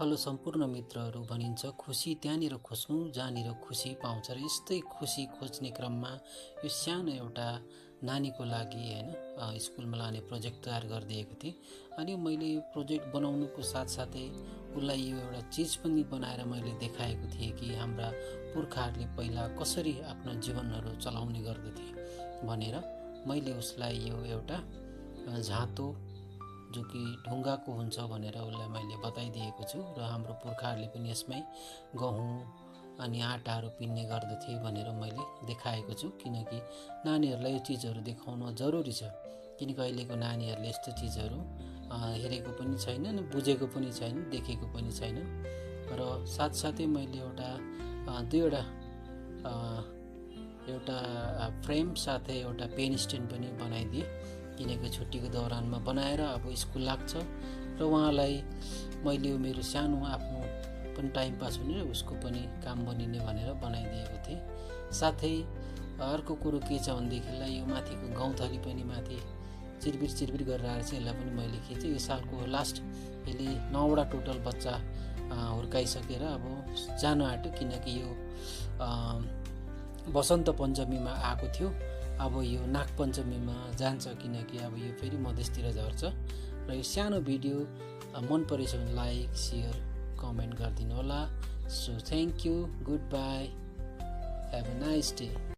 Hello सम्पूर्ण मित्रहरू भनिन्छ खुसी त्यहाँनिर खोज्नु जहाँनिर खुसी पाउँछ र यस्तै खुसी खोज्ने क्रममा यो सानो एउटा नानीको लागि हैन स्कुलमा लाने प्रोजेक्ट तयार गरिदिएको थिएँ। अनि मैले यो प्रोजेक्ट बनाउनुको साथसाथै उसलाई यो एउटा चिज पनि बनाएर मैले देखाएको थिएँ कि हाम्रा पुर्खाहरूले पहिला कसरी आफ्नो जीवनहरू चलाउने गर्दथे भनेर मैले उसलाई यो एउटा झातो जो कि ढुङ्गाको हुन्छ भनेर उसलाई मैले बताइदिएको छु र हाम्रो पुर्खाहरूले पनि यसमै गहुँ अनि आटाहरू पिन्ने गर्दथे भनेर मैले देखाएको छु। किनकि नानीहरूलाई यो चिजहरू देखाउन जरुरी छ, किनकि अहिलेको नानीहरूले यस्तो चिजहरू हेरेको पनि छैन, बुझेको पनि छैन, देखेको पनि छैन। र साथसाथै मैले एउटा फ्रेम साथै एउटा पेन स्ट्यान्ड पनि बनाइदिएँ, किनकि छुट्टीको दौरानमा बनाएर अब स्कुल लाग्छ र उहाँलाई मैले मेरो सानो आफ्नो पनि टाइम पास हुने र उसको पनि काम बनिने भनेर बनाइदिएको थिएँ। साथै अर्को कुरो के छ भनेदेखिलाई यो माथिको गौँथली पनि माथि चिरबिर गरेर आएर चाहिँ यसलाई पनि मैले खिचेँ। यो सालको लास्ट यसले 9वटा टोटल बच्चा हुर्काइसकेर अब जान आँट्यो, किनकि यो वसन्त पञ्चमीमा आएको थियो। अब यो नाग पञ्चमीमा जान्छ, किनकि अब यो फेरि मधेसतिर झर्छ। र यो सानो भिडियो मन परेछ भने लाइक शेयर कमेन्ट गरिदिनु होला। So thank you, good by, have a nice day.